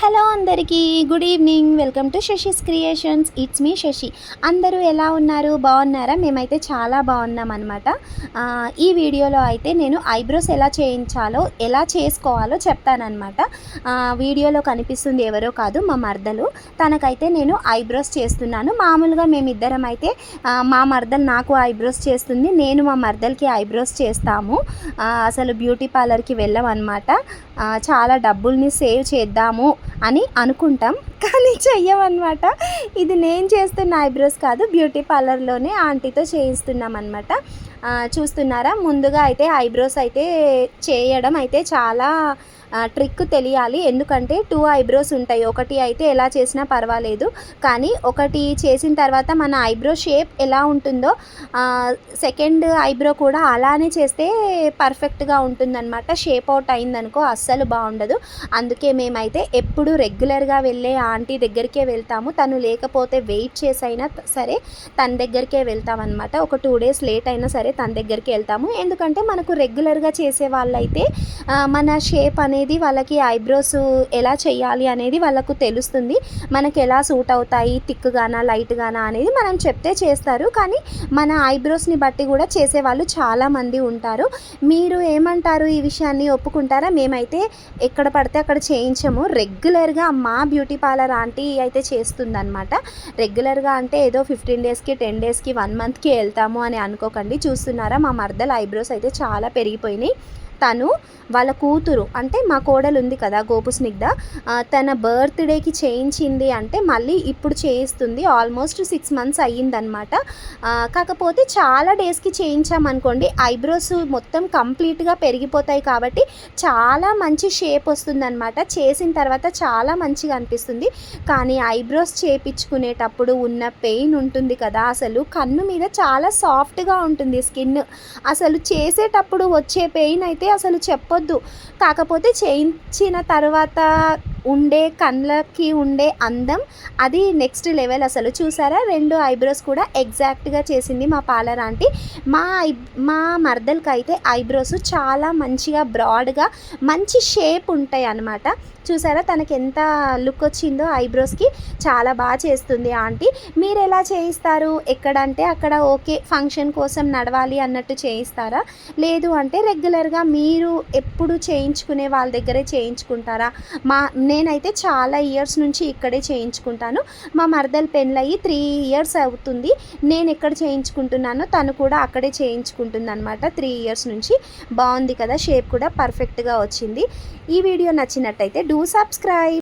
Hello అందరికీ good evening. Welcome to Shashi's creations. It's me Shashi. అందరూ ఎలా ఉన్నారు? బాగున్నారా? మేమైతే చాలా బాగున్నాం అనమాట. ఈ వీడియోలో అయితే నేను ఐబ్రోస్ ఎలా చేయించాలో ఎలా చేసుకోవాలో చెప్తానమాట. వీడియోలో కనిపిస్తుంది ఎవరో కాదు, మా మర్దలు. తనకైతే నేను ఐబ్రోస్ చేస్తున్నాను. మామూలుగా మేమిద్దరం అయితే మా మర్దలు నాకు ఐబ్రోస్ చేస్తుంది, నేను మా మర్దలకి ఐబ్రోస్ చేస్తాము. అసలు బ్యూటీ పార్లర్కి వెళ్ళామన్నమాట. చాలా డబ్బుల్ని సేవ్ చేద్దాము అని అనుకుంటాం, కానీ చెయ్యమన్నమాట. ఇది నేను చేస్తున్న ఐబ్రోస్ కాదు, బ్యూటీ పార్లర్లోనే ఆంటీతో చేయిస్తున్నాం అనమాట. చూస్తున్నారా, ముందుగా అయితే ఐబ్రోస్ అయితే చేయడం అయితే చాలా ట్రిక్ తెలియాలి. ఎందుకంటే 2 ఐబ్రోస్ ఉంటాయి. ఒకటి అయితే ఎలా చేసినా పర్వాలేదు, కానీ ఒకటి చేసిన తర్వాత మన ఐబ్రో షేప్ ఎలా ఉంటుందో సెకండ్ ఐబ్రో కూడా అలానే చేస్తే పర్ఫెక్ట్గా ఉంటుందన్నమాట. షేప్ అవుట్ అయిందనుకో అస్సలు బాగుండదు. అందుకే మేమైతే ఎప్పుడు రెగ్యులర్గా వెళ్ళే ఆంటీ దగ్గరికే వెళ్తాము. తను లేకపోతే వెయిట్ చేసైనా సరే తన దగ్గరికే వెళ్తామన్నమాట. ఒక 2 డేస్ లేట్ అయినా సరే తన దగ్గరికి వెళ్తాము. ఎందుకంటే మనకు రెగ్యులర్గా చేసే వాళ్ళైతే మన షేప్ అనేది వాళ్ళకి ఐబ్రోస్ ఎలా చేయాలి అనేది వాళ్ళకు తెలుస్తుంది. మనకి ఎలా సూట్ అవుతాయి, థిక్గానా లైట్గానా అనేది మనం చెప్తే చేస్తారు. కానీ మన ఐబ్రోస్ని బట్టి కూడా చేసేవాళ్ళు చాలామంది ఉంటారు. మీరు ఏమంటారు? ఈ విషయాన్ని ఒప్పుకుంటారా? మేమైతే ఎక్కడ పడితే అక్కడ చేయించము. రెగ్యులర్గా మా బ్యూటీ పార్లర్ ఆంటీ అయితే చేస్తుందన్నమాట. రెగ్యులర్గా అంటే ఏదో 15 డేస్కి 10 డేస్కి 1 మంత్కి వెళ్తాము అని అనుకోకండి. చూస్తున్నారా, మా మర్దల ఐబ్రోస్ అయితే చాలా పెరిగిపోయినాయి. తను వాళ్ళ కూతురు అంటే మా కోడలు ఉంది కదా, గోపు స్నిగ్ధ, తన బర్త్డేకి చేయించింది అంటే మళ్ళీ ఇప్పుడు చేయిస్తుంది. ఆల్మోస్ట్ 6 మంత్స్ అయ్యిందనమాట. కాకపోతే చాలా డేస్కి చేయించామనుకోండి ఐబ్రోస్ మొత్తం కంప్లీట్గా పెరిగిపోతాయి కాబట్టి చాలా మంచి షేప్ వస్తుందన్నమాట. చేసిన తర్వాత చాలా మంచిగా అనిపిస్తుంది. కానీ ఐబ్రోస్ చేయించుకునేటప్పుడు ఉన్న పెయిన్ ఉంటుంది కదా, అసలు కన్ను మీద చాలా సాఫ్ట్గా ఉంటుంది స్కిన్. అసలు చేసేటప్పుడు వచ్చే పెయిన్ అయితే అసలు చెప్పొద్దు. కాకపోతే చేయించిన తర్వాత ఉండే కళ్ళకి ఉండే అందం అది నెక్స్ట్ లెవెల్. అసలు చూసారా, 2 ఐబ్రోస్ కూడా ఎగ్జాక్ట్గా చేసింది మా పార్లర్ ఆంటీ. మా మర్దలకి అయితే ఐబ్రోస్ చాలా మంచిగా బ్రాడ్గా మంచి షేప్ ఉంటాయి అన్నమాట. చూసారా తనకి ఎంత లుక్ వచ్చిందో ఐబ్రోస్కి. చాలా బాగా చేస్తుంది ఆంటీ. మీరు ఎలా చేయిస్తారు? ఎక్కడంటే అక్కడ ఓకే, ఫంక్షన్ కోసం నడవాలి అన్నట్టు చేయిస్తారా? లేదు అంటే రెగ్యులర్గా మీరు ఎప్పుడు చేయించుకునే వాళ్ళ దగ్గరే చేయించుకుంటారా? నేనైతే చాలా ఇయర్స్ నుంచి ఇక్కడే చేయించుకుంటాను. మా మర్దలు పెళ్ళయి 3 ఇయర్స్ అవుతుంది. నేను ఎక్కడ చేయించుకుంటున్నానో తను కూడా అక్కడే చేయించుకుంటుంది అనమాట 3 ఇయర్స్ నుంచి. బాగుంది కదా, షేప్ కూడా పర్ఫెక్ట్గా వచ్చింది. ఈ వీడియో నచ్చినట్టయితే డూ సబ్స్క్రైబ్.